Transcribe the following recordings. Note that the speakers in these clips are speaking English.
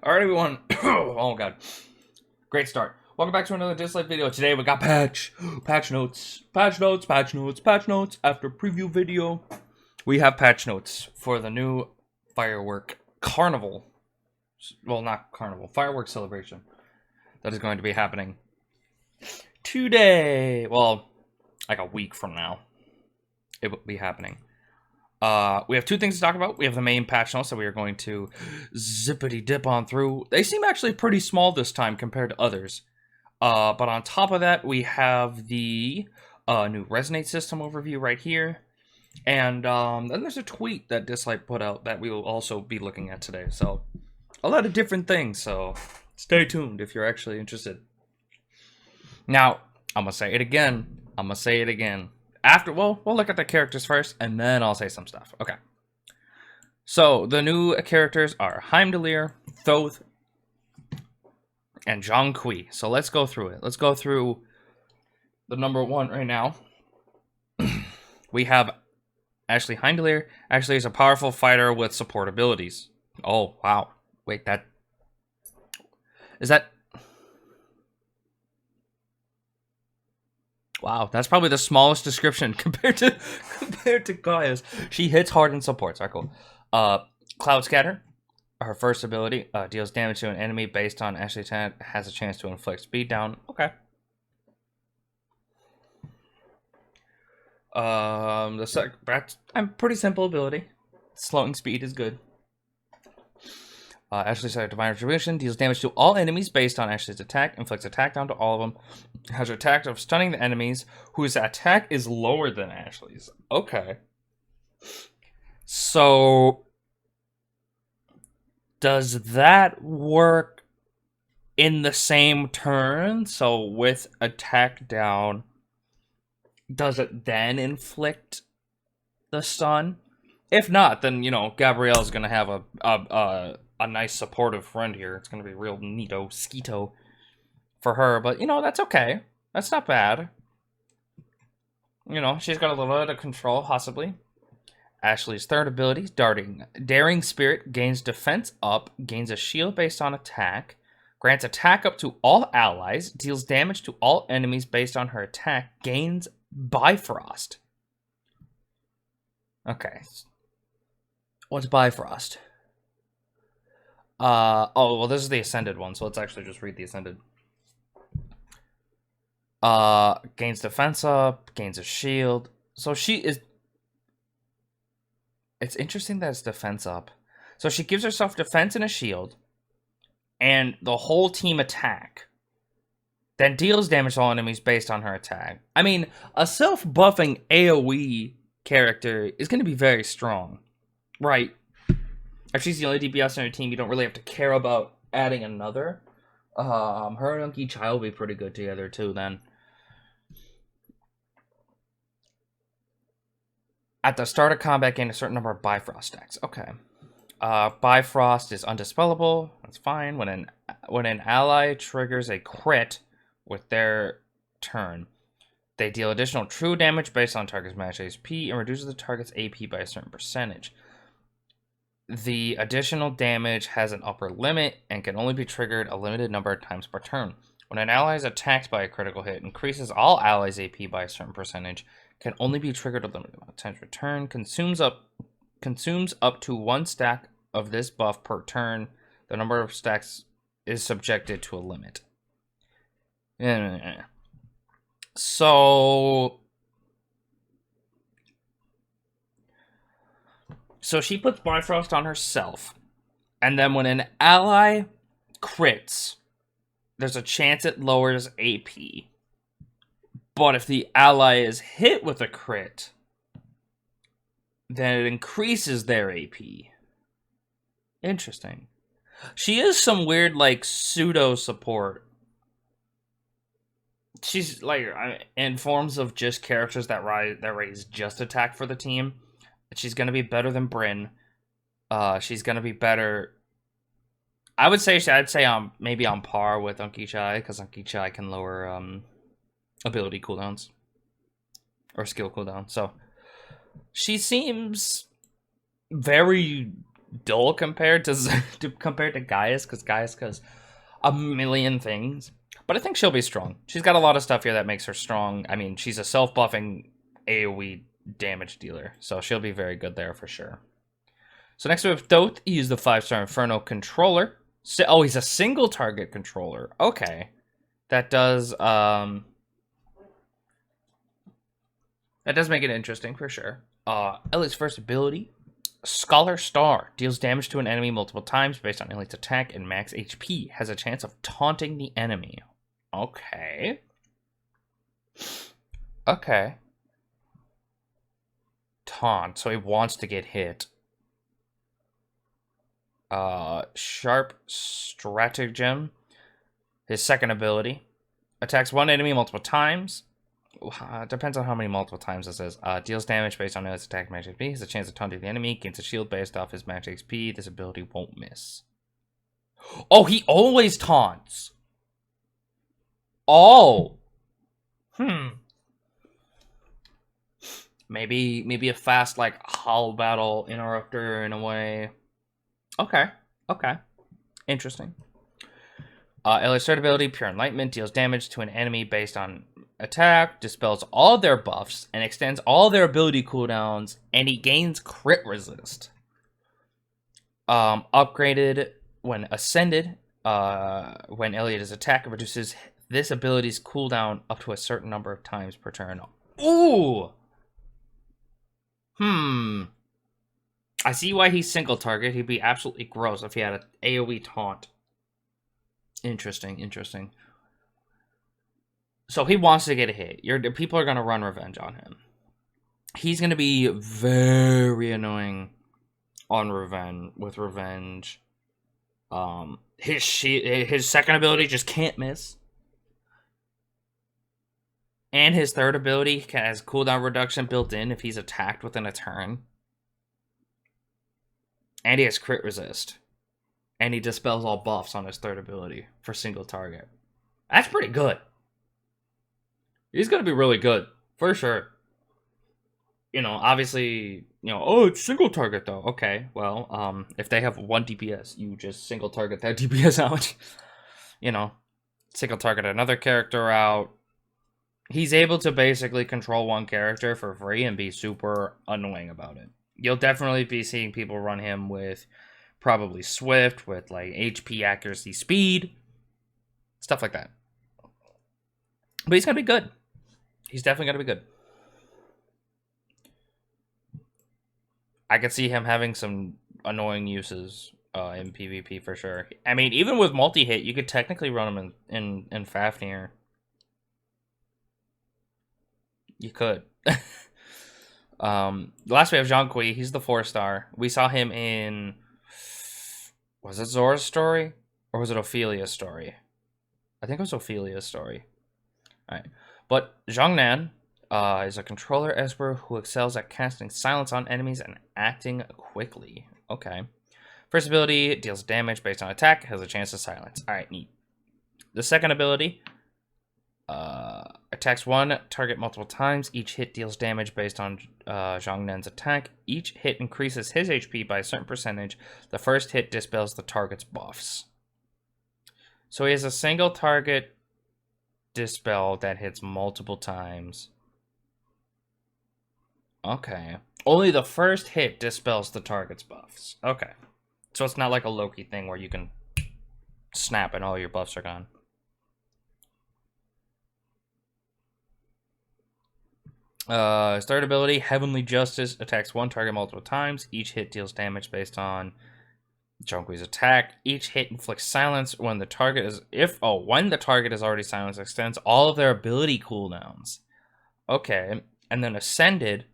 Alright, everyone. Oh god, great start. Welcome back to another Dislyte video. Today we got patch notes. After preview video, we have patch notes for the new firework carnival. Well, not carnival, firework celebration that is going to be happening today. Well, like a week from now, it will be happening. We have two things to talk about. We have the main patch notes that we are going to zippity dip on through. They seem actually pretty small this time compared to others. But on top of that, we have the new Resonate system overview right here. And then there's a tweet that Dislyte put out that we will also be looking at today. So a lot of different things. So stay tuned if you're actually interested. Now, I'm going to say it again. After, well, we'll look at the characters first, and then I'll say some stuff. Okay. So, the new characters are Heimdallr, Thoth, and Zhang Kui. So, let's go through it. Let's go through the number one right now. We have Ashley Heimdallr. Ashley is a powerful fighter with support abilities. Oh, wow. Wait, that... Is that... Wow, that's probably the smallest description compared to Gaia's. She hits hard and supports. Alright, cool. Cloud Scatter. Her first ability deals damage to an enemy based on Ashley's attack. Has a chance to inflict speed down. Okay. That's a pretty simple ability. Slowing speed is good. Ashley's Divine Retribution deals damage to all enemies based on Ashley's attack, inflicts attack down to all of them, has her attack of stunning the enemies whose attack is lower than Ashley's. Okay. So, does that work in the same turn? So, with attack down, does it then inflict the stun? If not, then, you know, Gabrielle's gonna have a nice supportive friend here. It's going to be real neato, skeeto for her. But, you know, that's okay. That's not bad. You know, she's got a little bit of control, possibly. Ashley's third ability, Darting. Daring Spirit gains defense up, gains a shield based on attack, grants attack up to all allies, deals damage to all enemies based on her attack, gains Bifrost. Okay. What's Bifrost? Oh, well, this is the Ascended one, so let's actually just read the Ascended. Gains defense up, gains a shield. So she is... It's interesting that it's defense up. So she gives herself defense and a shield, and the whole team attack. Then deals damage to all enemies based on her attack. I mean, a self-buffing AoE character is going to be very strong, right? If she's the only DPS on your team, you don't really have to care about adding another. Her and Unky Chai will be pretty good together too then. At the start of combat, gain a certain number of Bifrost stacks. Okay. Bifrost is undispellable. That's fine. When an ally triggers a crit with their turn, they deal additional true damage based on target's match HP and reduces the target's AP by a certain percentage. The additional damage has an upper limit and can only be triggered a limited number of times per turn. When an ally is attacked by a critical hit, increases all allies' AP by a certain percentage, can only be triggered a limited amount of times per turn, consumes up to one stack of this buff per turn. The number of stacks is subjected to a limit. So she puts Bifrost on herself, and then when an ally crits, there's a chance it lowers AP. But if the ally is hit with a crit, then it increases their AP. Interesting. She is some weird, like, pseudo support. She's like in forms of just characters that raise just attack for the team. She's going to be better than Brynn. She's going to be better. I'd say maybe on par with Unky Chai, because Unky Chai can lower ability cooldowns or skill cooldown. So she seems very dull compared to compared to Gaius, because Gaius does a million things. But I think she'll be strong. She's got a lot of stuff here that makes her strong. I mean, she's a self-buffing AoE damage dealer, so she'll be very good there for sure. So next we have Thoth. He's the 5-star Inferno controller. Oh, he's a single target controller. Okay. That does make it interesting for sure. Ellie's first ability, Scholar Star, deals damage to an enemy multiple times based on Ellie's attack and max HP. Has a chance of taunting the enemy. Okay. Okay. Taunt, so he wants to get hit. Sharp Stratagem. His second ability. Attacks one enemy multiple times. Depends on how many multiple times this is. Deals damage based on his attack max HP. Has a chance of taunting the enemy. Gains a shield based off his max HP. This ability won't miss. Oh, he always taunts. Oh. Maybe a fast, like, hollow battle interrupter in a way. Okay. Interesting. Ellie's third ability, Pure Enlightenment, deals damage to an enemy based on attack, dispels all their buffs, and extends all their ability cooldowns, and he gains crit resist. Upgraded when ascended, when Elliot is attacked, it reduces this ability's cooldown up to a certain number of times per turn. Ooh! I see why he's single target. He'd be absolutely gross if he had an AoE taunt. Interesting. So he wants to get a hit. People are going to run revenge on him. He's going to be very annoying on revenge. His second ability just can't miss. And his third ability has cooldown reduction built in if he's attacked within a turn. And he has crit resist. And he dispels all buffs on his third ability for single target. That's pretty good. He's going to be really good, for sure. You know, obviously, oh, it's single target, though. Okay, well, if they have 1 DPS, you just single target that DPS out. Single target another character out. He's able to basically control one character for free and be super annoying about it. You'll definitely be seeing people run him with probably Swift, with like HP, accuracy, speed, stuff like that. But he's going to be good. He's definitely going to be good. I could see him having some annoying uses in PvP for sure. I mean, even with multi-hit, you could technically run him in Fafnir. You could. Last we have Zhonghui. He's the 4-star. We saw him in... Was it Zora's story? Or was it Ophelia's story? I think it was Ophelia's story. Alright. But Zhongnan is a controller esper who excels at casting silence on enemies and acting quickly. Okay. First ability, deals damage based on attack, has a chance to silence. Alright, neat. The second ability... attacks one target multiple times. Each hit deals damage based on Zhongnan's attack. Each hit increases his HP by a certain percentage. The first hit dispels the target's buffs. So he has a single target dispel that hits multiple times. Okay. Only the first hit dispels the target's buffs. Okay. So it's not like a Loki thing where you can snap and all your buffs are gone. His third ability, Heavenly Justice, attacks one target multiple times. Each hit deals damage based on Zhonghui's attack. Each hit inflicts silence when the target is when the target is already silenced, extends all of their ability cooldowns. Okay, and then Ascended.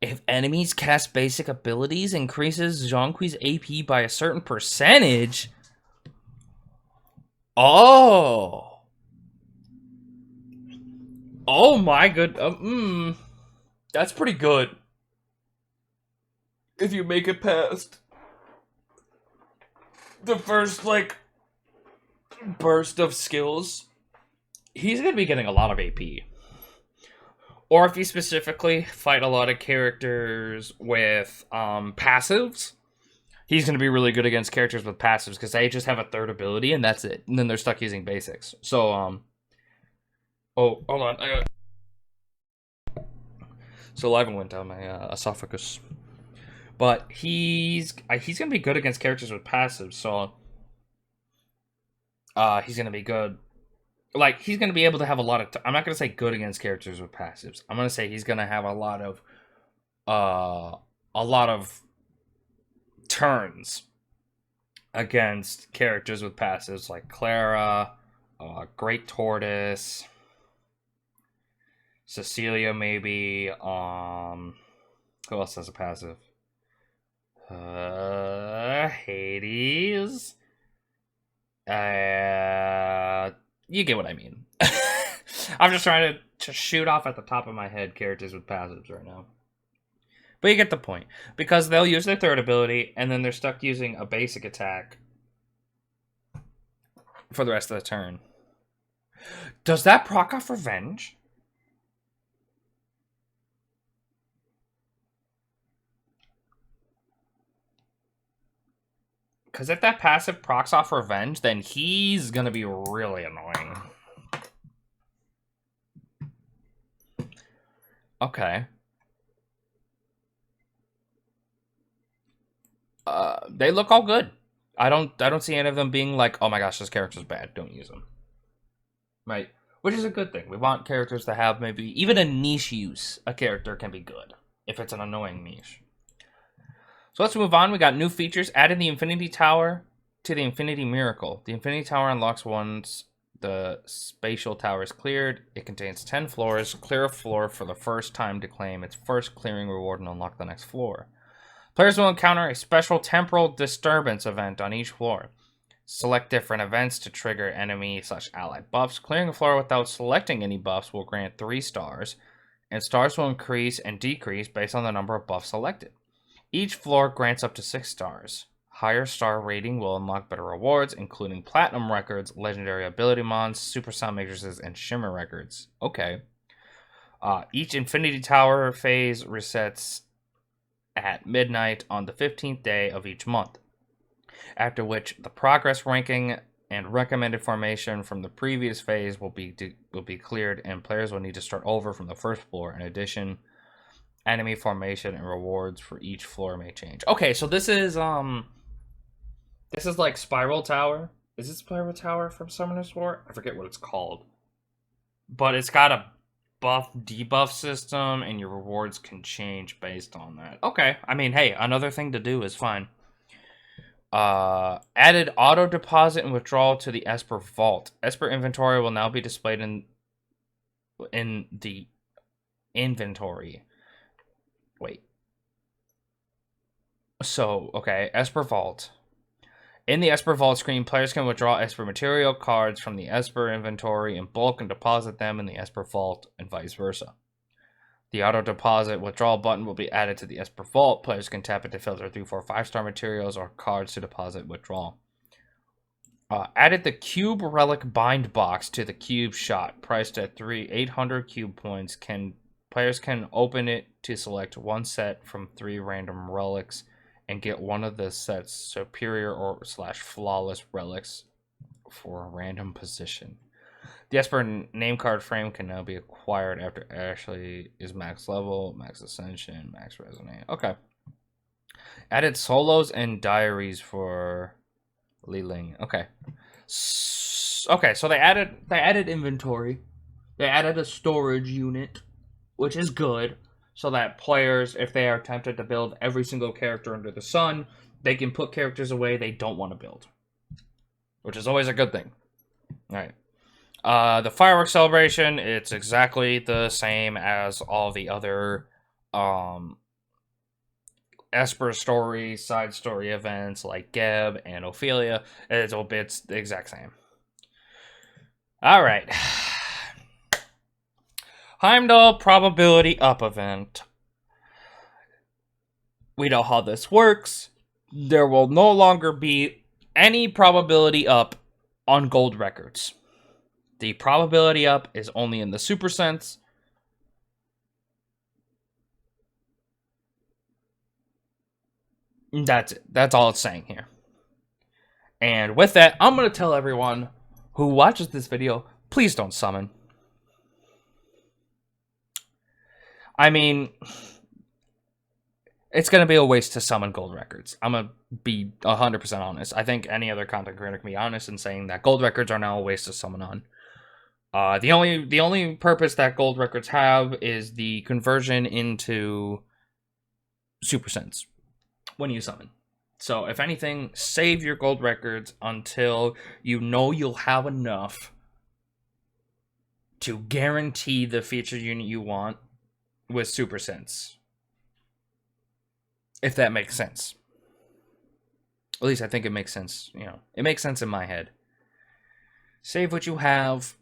If enemies cast basic abilities, increases Zhonghui's AP by a certain percentage. Oh. Oh my good. That's pretty good. If you make it past the first, like, burst of skills, he's gonna be getting a lot of AP. Or if you specifically fight a lot of characters with passives, he's going to be really good against characters with passives because they just have a third ability and that's it. And then they're stuck using basics. So, oh, hold on. Saliva went down my esophagus. But he's going to be good against characters with passives. So, he's going to be good. Like, he's going to be able to have a lot of... I'm not going to say good against characters with passives. I'm going to say he's going to have a lot of turns against characters with passives like Clara, Great Tortoise, Cecilia maybe. Who else has a passive? Hades. You get what I mean. I'm just trying to shoot off at the top of my head characters with passives right now. But you get the point. Because they'll use their third ability, and then they're stuck using a basic attack for the rest of the turn. Does that proc off Revenge? Because if that passive procs off Revenge, then he's going to be really annoying. Okay. They look all good. I don't see any of them being like, oh my gosh, this character's bad. Don't use them. Right. Which is a good thing. We want characters to have maybe even a niche use. A character can be good if it's an annoying niche. So let's move on. We got new features. Added the Infinity Tower to the Infinity Miracle. The Infinity Tower unlocks once the spatial tower is cleared. It contains 10 floors. Clear a floor for the first time to claim its first clearing reward and unlock the next floor. Players will encounter a special temporal disturbance event on each floor. Select different events to trigger enemy/ally buffs. Clearing a floor without selecting any buffs will grant 3 stars, and stars will increase and decrease based on the number of buffs selected. Each floor grants up to 6 stars. Higher star rating will unlock better rewards, including platinum records, legendary ability mons, super sound matrices, and shimmer records. Okay. Each Infinity Tower phase resets at midnight on the 15th day of each month, after which the progress ranking and recommended formation from the previous phase will be cleared, and players will need to start over from the first floor. In addition, enemy formation and rewards for each floor may change. Okay, so this is like Spiral Tower. Is it Spiral Tower from Summoner's War? I forget what it's called. But it's got a buff debuff system, and your rewards can change based on that. Okay, I mean, hey, another thing to do is fine. Added auto deposit and withdrawal to the Esper Vault. Esper inventory will now be displayed in the inventory. Wait. So, okay, Esper Vault. In the Esper Vault screen, players can withdraw Esper material cards from the Esper inventory in bulk and deposit them in the Esper Vault, and vice versa. The auto deposit withdrawal button will be added to the Esper Vault. Players can tap it to filter through 4 5-star materials or cards to deposit withdrawal. Added the Cube Relic Bind Box to the Cube Shot, priced at 800 cube points. Players can open it to select one set from 3 random relics and get one of the set's superior or / flawless relics for a random position. The Esper name card frame can now be acquired after Ashley is max level, max ascension, max resonate. Okay. Added solos and diaries for Li Ling. Okay. Okay, so they added inventory. They added a storage unit, which is good, so that players, if they are tempted to build every single character under the sun, they can put characters away they don't want to build, which is always a good thing. All right. The fireworks celebration, it's exactly the same as all the other Esper story, side story events like Geb and Ophelia. It's the exact same. All right. Heimdall probability up event. We know how this works. There will no longer be any probability up on gold records. The probability up is only in the super sense. That's it. That's all it's saying here. And with that, I'm going to tell everyone who watches this video, please don't summon. I mean, it's going to be a waste to summon gold records. I'm going to be 100% honest. I think any other content creator can be honest in saying that gold records are now a waste to summon on. The only purpose that gold records have is the conversion into super sense when you summon. So if anything, save your gold records until you know you'll have enough to guarantee the feature unit you want with super sense. If that makes sense. At least I think it makes sense. You know, it makes sense in my head. Save what you have.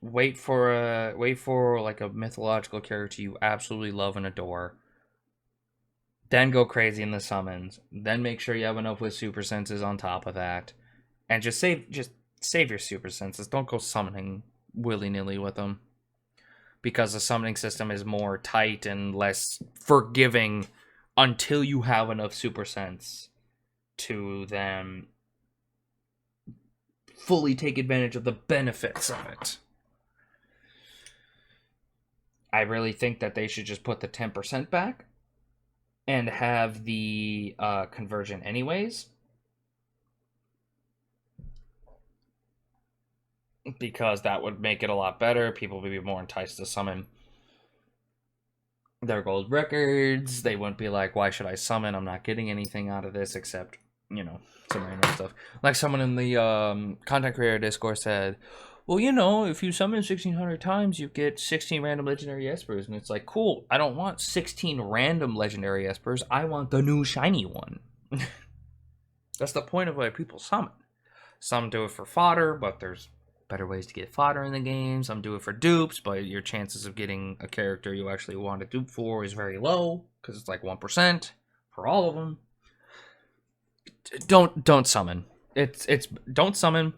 Wait for like a mythological character you absolutely love and adore. Then go crazy in the summons. Then make sure you have enough with super senses on top of that, and just save your super senses. Don't go summoning willy-nilly with them, because the summoning system is more tight and less forgiving until you have enough super sense to then fully take advantage of the benefits of it. I really think that they should just put the 10% back and have the conversion anyways, because that would make it a lot better. People would be more enticed to summon their gold records. They wouldn't be like, why should I summon? I'm not getting anything out of this except, you know, some random stuff. Like someone in the content creator Discord said, well, you know, if you summon 1,600 times, you get 16 random legendary espers. And it's like, cool, I don't want 16 random legendary espers. I want the new shiny one. That's the point of why people summon. Some do it for fodder, but there's better ways to get fodder in the game. Some do it for dupes, but your chances of getting a character you actually want to dupe for is very low, because it's like 1% for all of them. Don't summon. It's don't summon.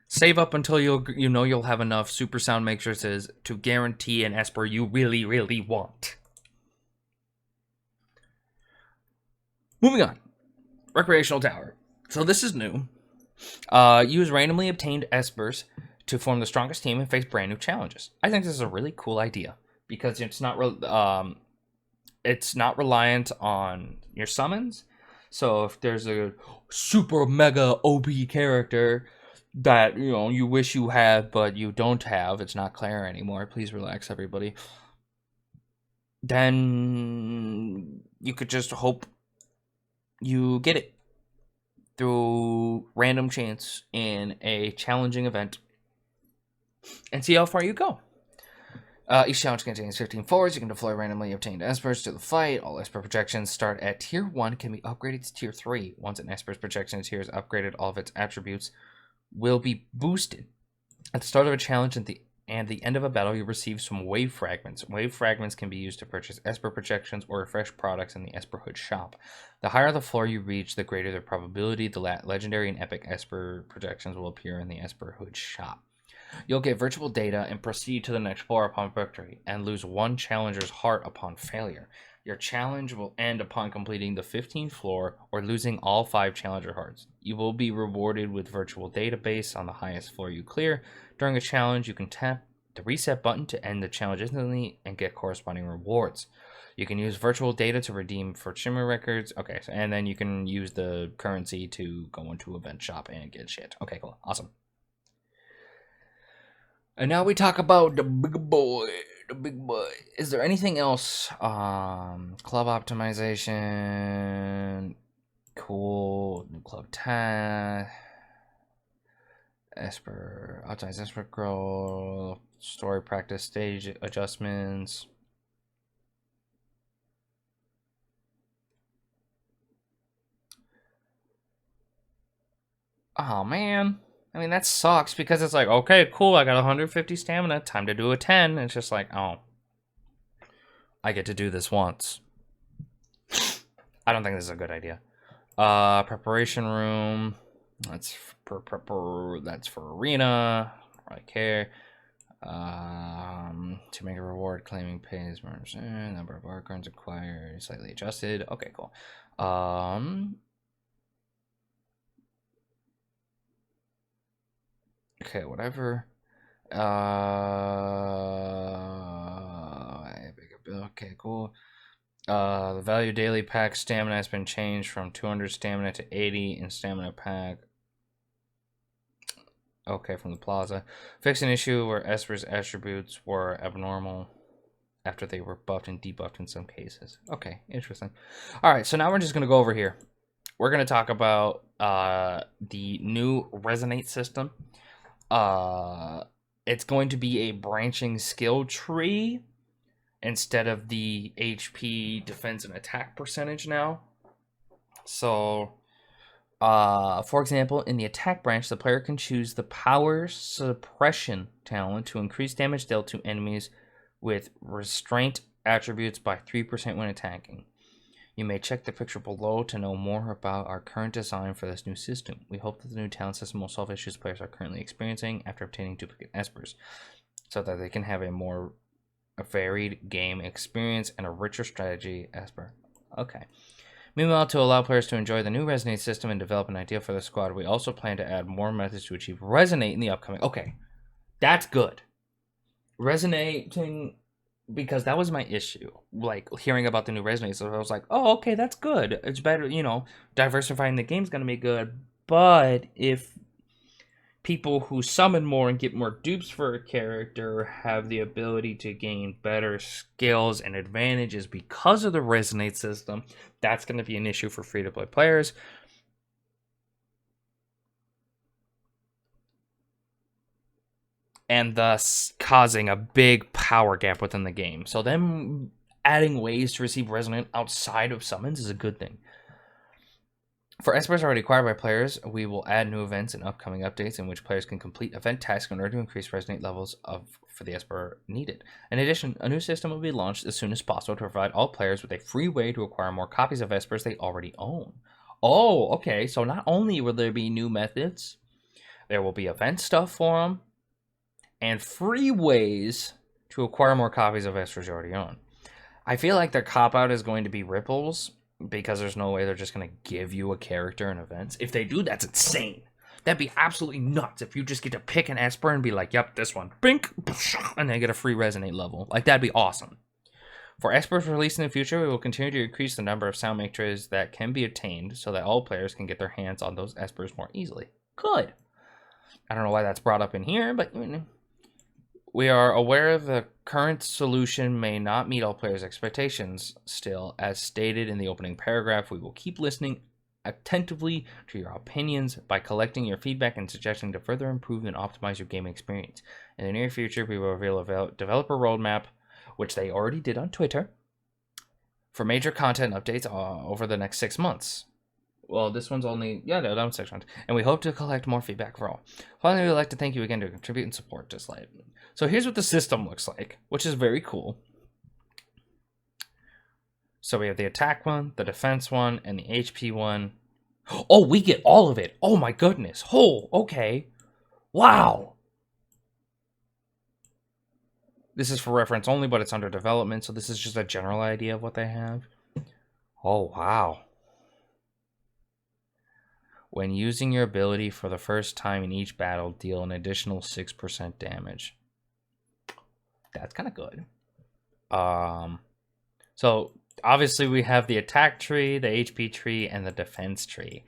Save up until you know you'll have enough super sound matrices to guarantee an esper you really, really want. Moving on. Recreational Tower. So this is new. Use randomly obtained espers to form the strongest team and face brand new challenges. I think this is a really cool idea because it's not reliant on your summons. So if there's a super mega OP character that, you know, you wish you had but you don't have, it's not Clara anymore, please relax everybody, then you could just hope you get it through random chance in a challenging event and see how far you go. Each challenge contains 15 floors. You can deploy randomly obtained espers to the fight. All esper projections start at tier 1, can be upgraded to tier 3. Once an esper's projection tier is upgraded, all of its attributes will be boosted. At the start of a challenge and the end of a battle, you receive some wave fragments. Wave fragments can be used to purchase esper projections or refresh products in the Esperhood shop. The higher the floor you reach, the greater the probability the legendary and epic esper projections will appear in the Esperhood shop. You'll get virtual data and proceed to the next floor upon victory, and lose 1 challenger's heart upon failure. Your challenge will end upon completing the 15th floor or losing all 5 challenger hearts. You will be rewarded with virtual database on the highest floor you clear. During a challenge, you can tap the reset button to end the challenge instantly and get corresponding rewards. You can use virtual data to redeem for shimmer records. Okay, and then you can use the currency to go into event shop and get shit. Okay, cool. Awesome. And now we talk about the big boy. The big boy. Is there anything else? Club optimization. Cool. New club tab. Esper. Optimize Esper growth. Story practice stage adjustments. Oh, man. I mean, that sucks because it's like, okay, cool, I got 150 stamina, time to do a 10. It's just like, oh, I get to do this once. I don't think this is a good idea. Preparation room. That's for arena. I don't really care. To make a reward, claiming pays number of art cards acquired slightly adjusted. Okay, cool. Okay, whatever. Okay, cool. The value daily pack stamina has been changed from 200 stamina to 80 in stamina pack. Okay, from the plaza. Fix an issue where Esper's attributes were abnormal after they were buffed and debuffed in some cases. Okay, interesting. All right, so now we're just going to go over here. We're going to talk about the new Resonate system. It's going to be a branching skill tree instead of the HP, defense, and attack percentage now. So, for example, in the attack branch, the player can choose the power suppression talent to increase damage dealt to enemies with restraint attributes by 3% when attacking. You may check the picture below to know more about our current design for this new system. We hope that the new talent system will solve issues players are currently experiencing after obtaining duplicate espers, so that they can have a more varied game experience and a richer strategy esper. Okay. Meanwhile, to allow players to enjoy the new Resonate system and develop an idea for the squad, we also plan to add more methods to achieve Resonate in the upcoming... Okay, that's good. Resonating, because that was my issue. Like, hearing about the new Resonate, so I was like, oh, okay, that's good. It's better, you know, diversifying the game's going to be good. But if people who summon more and get more dupes for a character have the ability to gain better skills and advantages because of the Resonate system, that's going to be an issue for free-to-play players. And thus causing a big power gap within the game. So them adding ways to receive Resonate outside of summons is a good thing. For espers already acquired by players, we will add new events and upcoming updates in which players can complete event tasks in order to increase Resonate levels for the esper needed. In addition, a new system will be launched as soon as possible to provide all players with a free way to acquire more copies of espers they already own. Oh, okay, so not only will there be new methods, there will be event stuff for them, and free ways to acquire more copies of espers you already own. I feel like their cop-out is going to be ripples, because there's no way they're just going to give you a character in events. If they do, that's insane. That'd be absolutely nuts if you just get to pick an Esper and be like, yep, this one. Bink, and then get a free Resonate level. Like, that'd be awesome. For Espers released in the future, we will continue to increase the number of sound matrix that can be obtained so that all players can get their hands on those Espers more easily. Good. I don't know why that's brought up in here, but we are aware the current solution may not meet all players' expectations. Still, as stated in the opening paragraph, we will keep listening attentively to your opinions by collecting your feedback and suggesting to further improve and optimize your gaming experience. In the near future, we will reveal a developer roadmap, which they already did on Twitter, for major content updates over the next 6 months. Well, this one's only... Yeah, no, that one's 6 months. And we hope to collect more feedback for all. Finally, we'd like to thank you again to contribute and support Dislyte. So here's what the system looks like, which is very cool. So we have the attack one, the defense one, and the HP one. Oh, we get all of it. Oh my goodness. Oh, okay. Wow. This is for reference only, but it's under development, so this is just a general idea of what they have. Oh, wow. When using your ability for the first time in each battle, deal an additional 6% damage. That's kind of good. So obviously we have the attack tree, the HP tree, and the defense tree.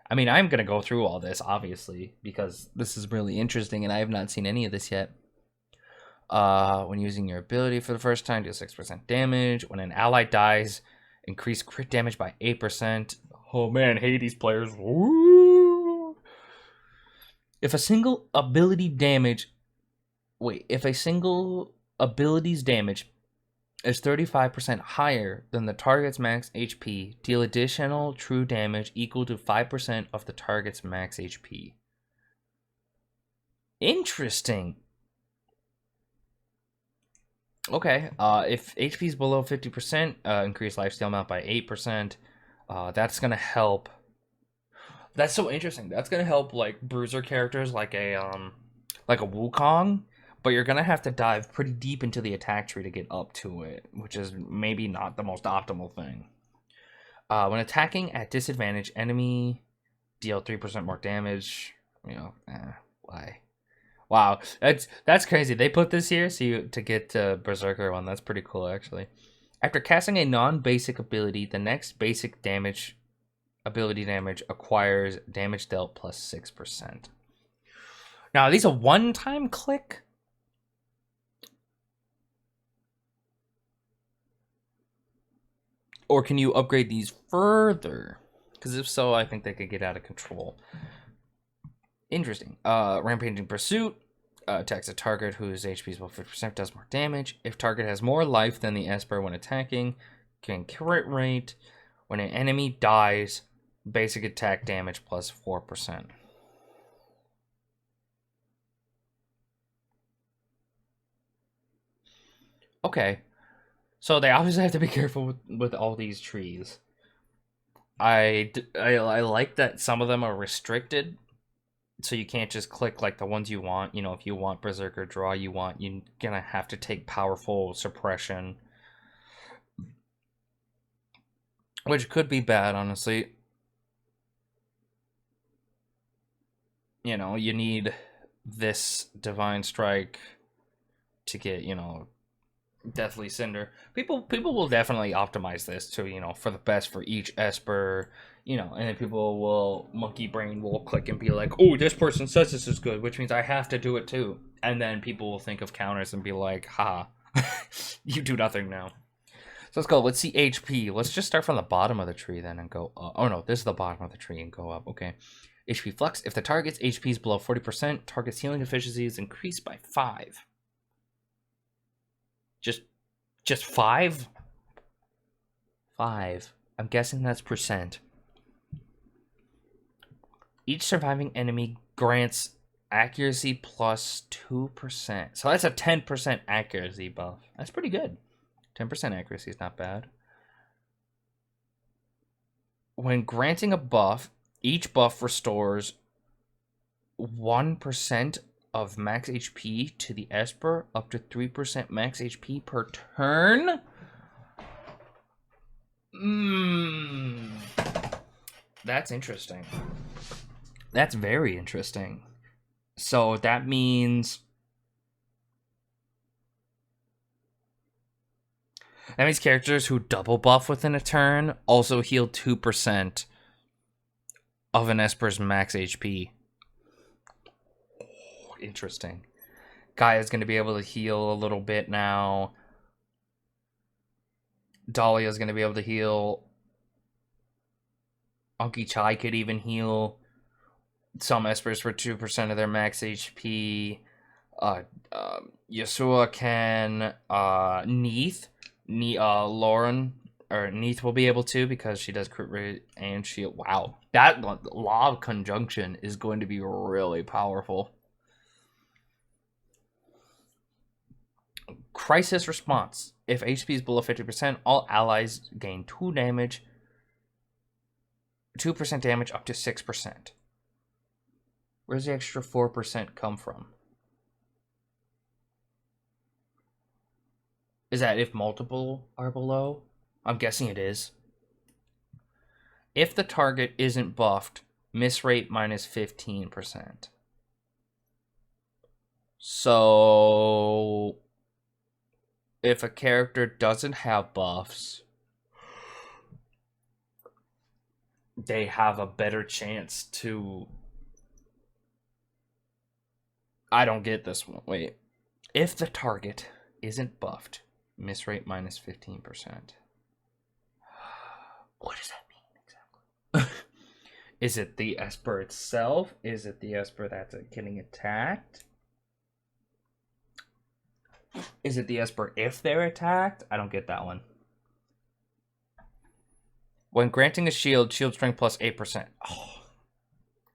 I mean, I'm going to go through all this, obviously, because this is really interesting, and I have not seen any of this yet. When using your ability for the first time, deal 6% damage. When an ally dies, increase crit damage by 8%. Oh man, Hades players. Woo! If a single ability's damage is 35% higher than the target's max HP, deal additional true damage equal to 5% of the target's max HP. Interesting. Okay, if HP is below 50%, increase lifesteal amount by 8%. That's gonna help. That's so interesting. That's gonna help like bruiser characters like a Wukong, but you're gonna have to dive pretty deep into the attack tree to get up to it, which is maybe not the most optimal thing. When attacking at disadvantage, enemy deal 3% more damage. You know, why? Wow, that's crazy. They put this here so to get Berserker one. That's pretty cool, actually. After casting a non-basic ability, the next basic damage ability damage acquires damage dealt plus 6%. Now, are these a one-time click? Or can you upgrade these further? Because if so, I think they could get out of control. Interesting. Rampaging Pursuit attacks a target whose HP is above 50%, does more damage. If target has more life than the Esper when attacking, can crit rate. When an enemy dies, basic attack damage plus 4%. Okay. So they obviously have to be careful with all these trees. I like that some of them are restricted, so you can't just click like the ones you want. You know, if you want Berserker Draw, you're gonna have to take Powerful Suppression, which could be bad, honestly. You know, you need this Divine Strike to get, you know, Deathly Cinder. People will definitely optimize this to, you know, for the best for each Esper, you know, and then people will, monkey brain will click and be like, oh, this person says this is good, which means I have to do it too. And then people will think of counters and be like, ha, you do nothing now. So let's go. Let's see HP. Let's just start from the bottom of the tree then and go up. Oh no, this is the bottom of the tree and go up. Okay. HP Flux. If the target's HP is below 40%, target's healing efficiency is increased by 5. Just 5? 5. I'm guessing that's percent. Each surviving enemy grants accuracy plus 2%. So that's a 10% accuracy buff. That's pretty good. 10% accuracy is not bad. When granting a buff, each buff restores 1% of max HP to the Esper, up to 3% max HP per turn. That's interesting. That's very interesting. So that means characters who double buff within a turn also heal 2% of an Esper's max HP. Interesting. Gaia's going to be able to heal a little bit now. Dahlia's going to be able to heal. Anki Chai could even heal some Espers for 2% of their max HP. Yasua can. Neith. Lauren. Or Neith will be able to because she does crit rate and she. Wow. That Law of Conjunction is going to be really powerful. Crisis Response. If HP is below 50%, all allies gain 2% damage up to 6%. Where's the extra 4% come from? Is that if multiple are below? I'm guessing it is. If the target isn't buffed, miss rate minus 15%. So if a character doesn't have buffs, they have a better chance to... I don't get this one. Wait. If the target isn't buffed, miss rate minus 15%. What does that mean exactly? Is it the Esper itself? Is it the Esper that's getting attacked? Is it the Esper if they're attacked? I don't get that one. When granting a shield strength plus 8%. Oh.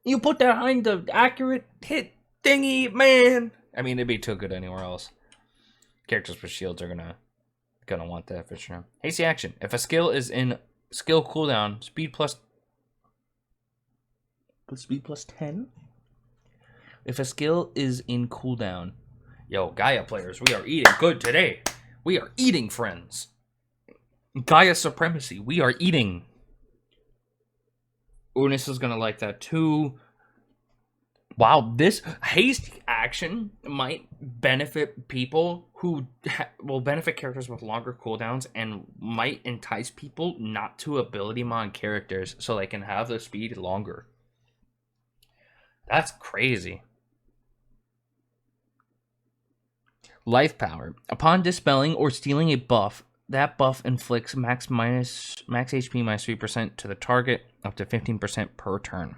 You put that behind the accurate hit thingy, man. I mean, it'd be too good anywhere else. Characters with shields are gonna want that for sure. Hasty action. If a skill is in skill cooldown, speed plus 10. If a skill is in cooldown, Yo, Gaia players, we are eating good today. We are eating, friends. Gaia supremacy. We are eating. Unis is gonna like that too. Wow, this haste action might benefit people who will benefit characters with longer cooldowns and might entice people not to ability mon characters so they can have the speed longer. That's crazy. Life power. Upon dispelling or stealing a buff, that buff inflicts max HP minus 3% to the target, up to 15% per turn.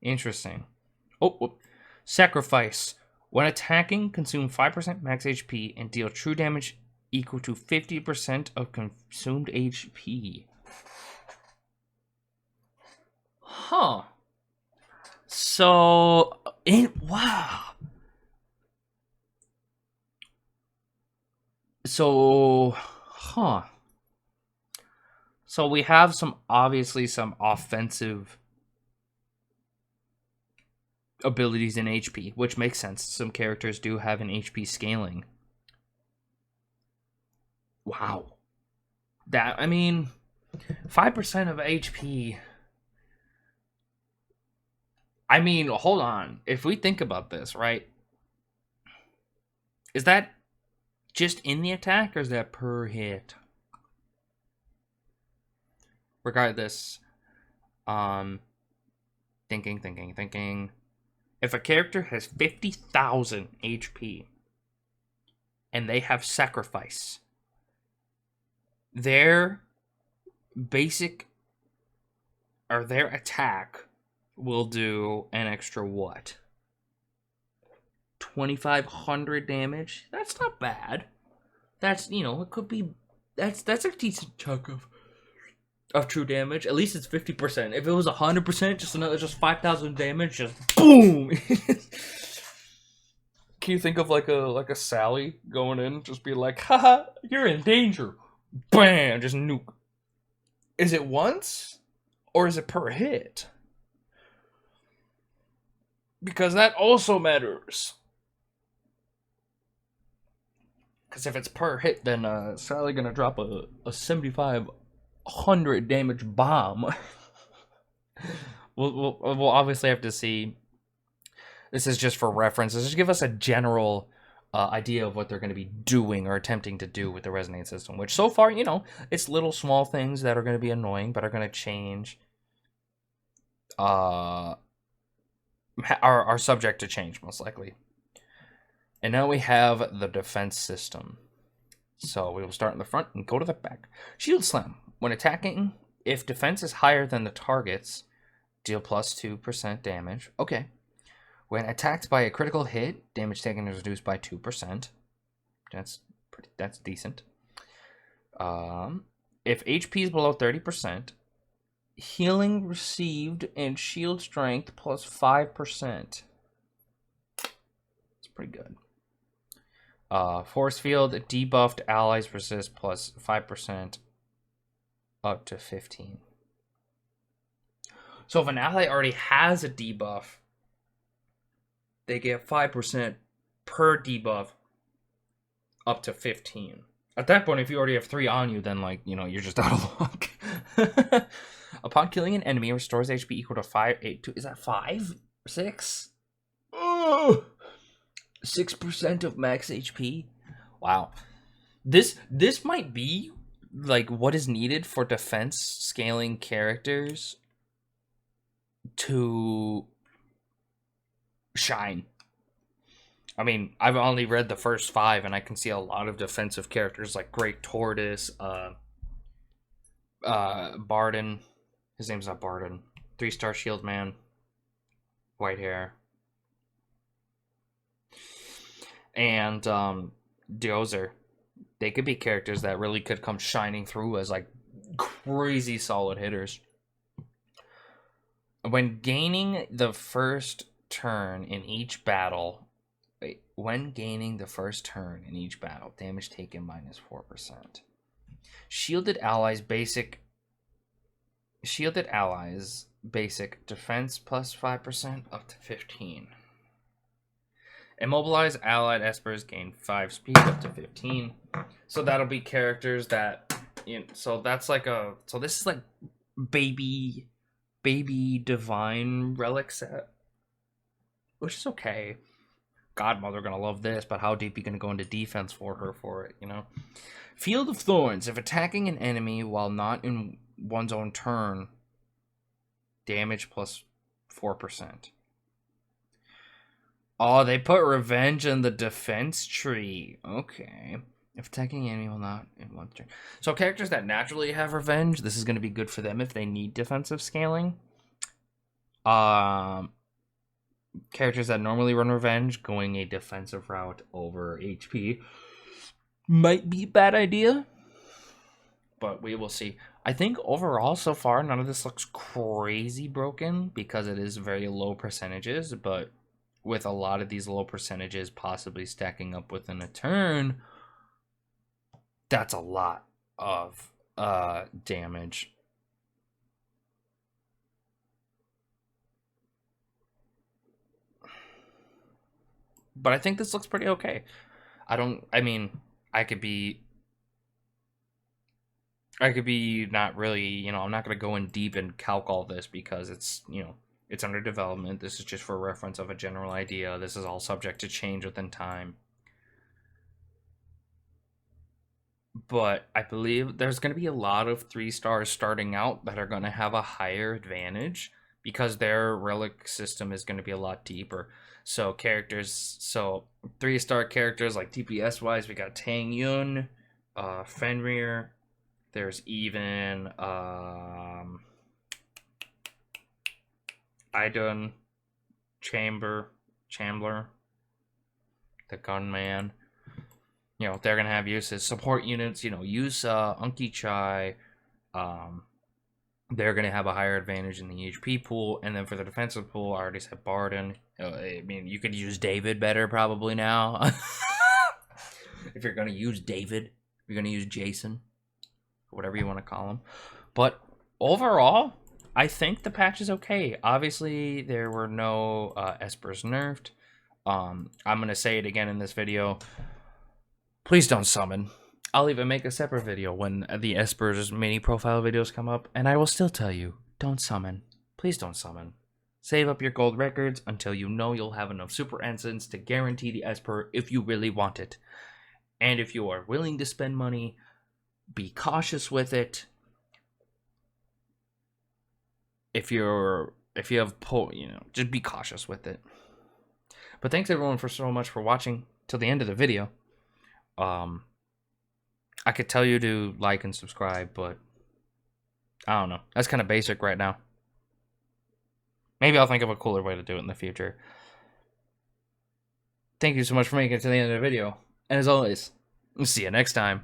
Interesting. Oh, sacrifice. When attacking, consume 5% max HP and deal true damage equal to 50% of consumed HP. Huh. So, wow. So, huh. So we have obviously some offensive abilities in HP, which makes sense. Some characters do have an HP scaling. Wow. I mean, 5% of HP. I mean, hold on. If we think about this, right? Is that just in the attack or is that per hit? Regardless, thinking. If a character has 50,000 HP and they have sacrifice, their basic or their attack will do an extra what? 2,500 damage? That's not bad. That's, it could be, that's a decent chunk of true damage. At least it's 50%. If it was 100%, just 5,000 damage, just boom. Can you think of like a Sally going in, just be like, haha, you're in danger. Bam, just nuke. Is it once or is it per hit? Because that also matters. Because if it's per hit, then Sally gonna drop a 7,500 damage bomb. we'll obviously have to see. This is just for reference. This just give us a general idea of what they're going to be doing or attempting to do with the resonate system. Which so far, it's little small things that are going to be annoying, but are going to change. Are subject to change most likely. And now we have the defense system. So we will start in the front and go to the back. Shield Slam. When attacking, if defense is higher than the target's, deal plus 2% damage. Okay. When attacked by a critical hit, damage taken is reduced by 2%. That's decent. If HP is below 30%, healing received and shield strength plus 5%. It's pretty good. Force field, debuffed allies resist plus 5% up to 15. So if an ally already has a debuff, they get 5% per debuff up to 15. At that point, if you already have 3 on you, then you're just out of luck. Upon killing an enemy, restores HP equal to 5. 8, is that 5? 6? 6% of max HP. Wow. This might be like what is needed for defense scaling characters to shine. I mean, I've only read the first 5 and I can see a lot of defensive characters like Great Tortoise, Barden. His name's not Barden. 3-star shield man. White hair. And Dozer. They could be characters that really could come shining through as like crazy solid hitters. When gaining the first turn in each battle, damage taken minus 4%. Shielded allies basic. Shielded allies basic defense plus 5% up to 15. Immobilize allied espers gain 5 speed up to 15. So that'll be characters that, you know, so that's like a, so this is like baby divine relic set, which is okay. Godmother gonna love this, but how deep you gonna go into defense for her for it, you know? Field of Thorns. If attacking an enemy while not in one's own turn, damage plus 4%. Oh, they put revenge in the defense tree. Okay. If attacking an enemy while not in one's turn. So characters that naturally have revenge, this is going to be good for them if they need defensive scaling. Characters that normally run revenge, going a defensive route over HP might be a bad idea, but we will see. I think overall so far none of this looks crazy broken because it is very low percentages, but with a lot of these low percentages possibly stacking up within a turn, that's a lot of damage. But I think this looks pretty okay. I mean, I could be not really, you know, I'm not going to go in deep and calc all this because it's, you know, it's under development. This is just for reference of a general idea. This is all subject to change within time. But I believe there's going to be a lot of 3 stars starting out that are going to have a higher advantage because their relic system is going to be a lot deeper. So characters, so 3-star characters like DPS wise, we got Tang Yun, Fenrir. There's even Idun, Chambler, the Gunman. You know, they're gonna have uses. Support units, you know, use Unki Chai. They're gonna have a higher advantage in the HP pool, and then for the defensive pool, I already said Barden. I mean, you could use David better probably now. If you're gonna use David, you're gonna use Jason, whatever you want to call him. But overall, I think the patch is okay. Obviously, there were no espers nerfed. I'm gonna say it again in this video. Please don't summon. I'll even make a separate video when the espers mini profile videos come up, and I will still tell you, don't summon. Please don't summon. Save up your gold records until you know you'll have enough super ensigns to guarantee the esper if you really want it. And if you are willing to spend money, be cautious with it. If you have pull, you know, just be cautious with it. But thanks everyone for so much for watching till the end of the video. I could tell you to like and subscribe, but I don't know. That's kind of basic right now. Maybe I'll think of a cooler way to do it in the future. Thank you so much for making it to the end of the video. And as always, we'll see you next time.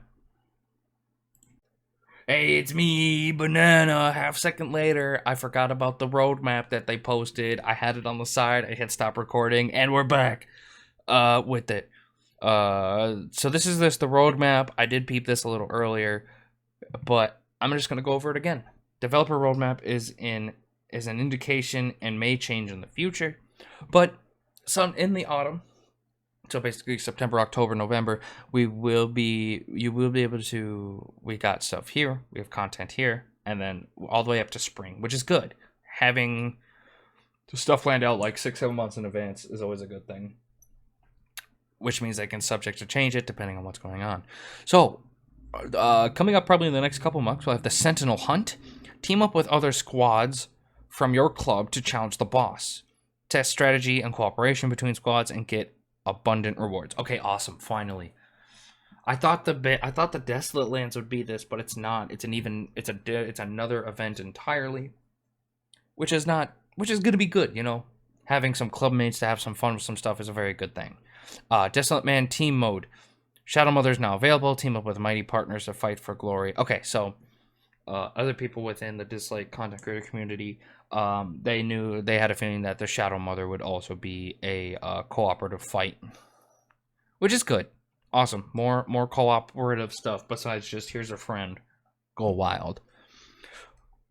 Hey, it's me, Banana. Half second later, I forgot about the roadmap that they posted. I had it on the side. I hit stop recording, and we're back with it. So this is the roadmap. I did peep this a little earlier, but I'm just going to go over it again. Developer roadmap is an indication and may change in the future, but some in the autumn. So basically September, October, November, you will be able to, we got stuff here, we have content here, and then all the way up to spring, which is good. Having the stuff planned out like 6-7 months in advance is always a good thing, which means they can subject to change it depending on what's going on. So coming up probably in the next couple months, we'll have the Sentinel Hunt. Team up with other squads from your club to challenge the boss. Test strategy and cooperation between squads and get abundant rewards. Okay, awesome. Finally, I thought the Desolate Lands would be this, but it's not. It's another event entirely, which is going to be good. You know, having some club mates to have some fun with some stuff is a very good thing. Desolate Man team mode. Shadow Mother is now available. Team up with mighty partners to fight for glory. Okay, so other people within the Dislyte content creator community, they had a feeling that the Shadow Mother would also be a cooperative fight, which is good. Awesome. More cooperative stuff besides just here's a friend. Go wild.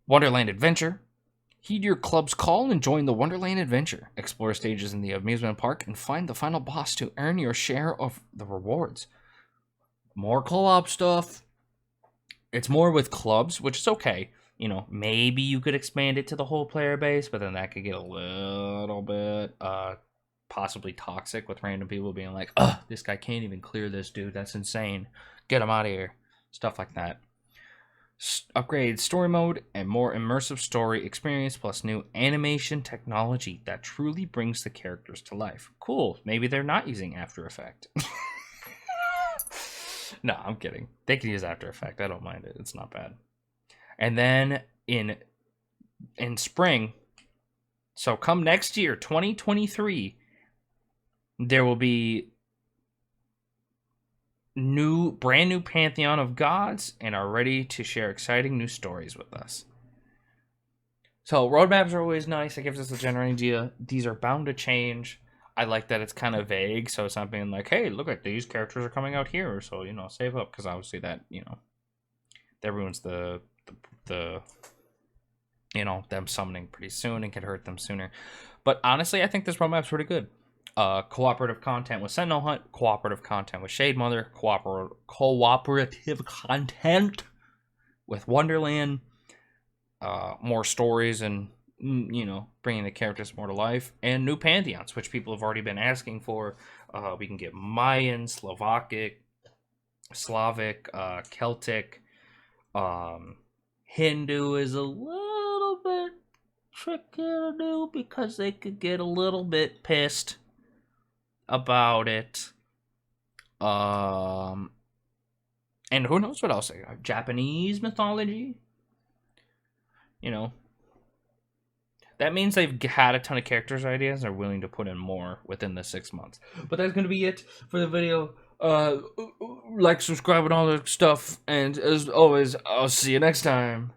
Wonderland Adventure. Heed your club's call and join the Wonderland Adventure. Explore stages in the amusement park and find the final boss to earn your share of the rewards. More co-op stuff. It's more with clubs, which is okay. You know, maybe you could expand it to the whole player base, but then that could get a little bit possibly toxic with random people being like, ugh, this guy can't even clear this dude. That's insane. Get him out of here. Stuff like that. Upgraded story mode and more immersive story experience plus new animation technology that truly brings the characters to life. Cool. Maybe they're not using After Effects. No, I'm kidding. They can use After Effects. I don't mind it. It's not bad. And then in spring, so come next year, 2023, there will be brand new Pantheon of Gods and are ready to share exciting new stories with us. So roadmaps are always nice. It gives us a general idea. These are bound to change. I like that it's kind of vague, so it's not being like, hey, look at these characters are coming out here, so, you know, save up, because obviously that, you know, that ruins the you know, them summoning pretty soon and can hurt them sooner. But honestly, I think this roadmap's pretty good. Cooperative content with Sentinel Hunt, cooperative content with Shade Mother, cooperative content with Wonderland, more stories and, you know, bringing the characters more to life, and new Pantheons, which people have already been asking for. We can get Mayan, Slavic, Celtic, Hindu is a little bit tricky to do because they could get a little bit pissed about it. And who knows what else? Japanese mythology. You know, that means they've had a ton of characters ideas and are willing to put in more within the 6 months. But that's going to be it for the video. Like, subscribe, and all that stuff. And as always, I'll see you next time.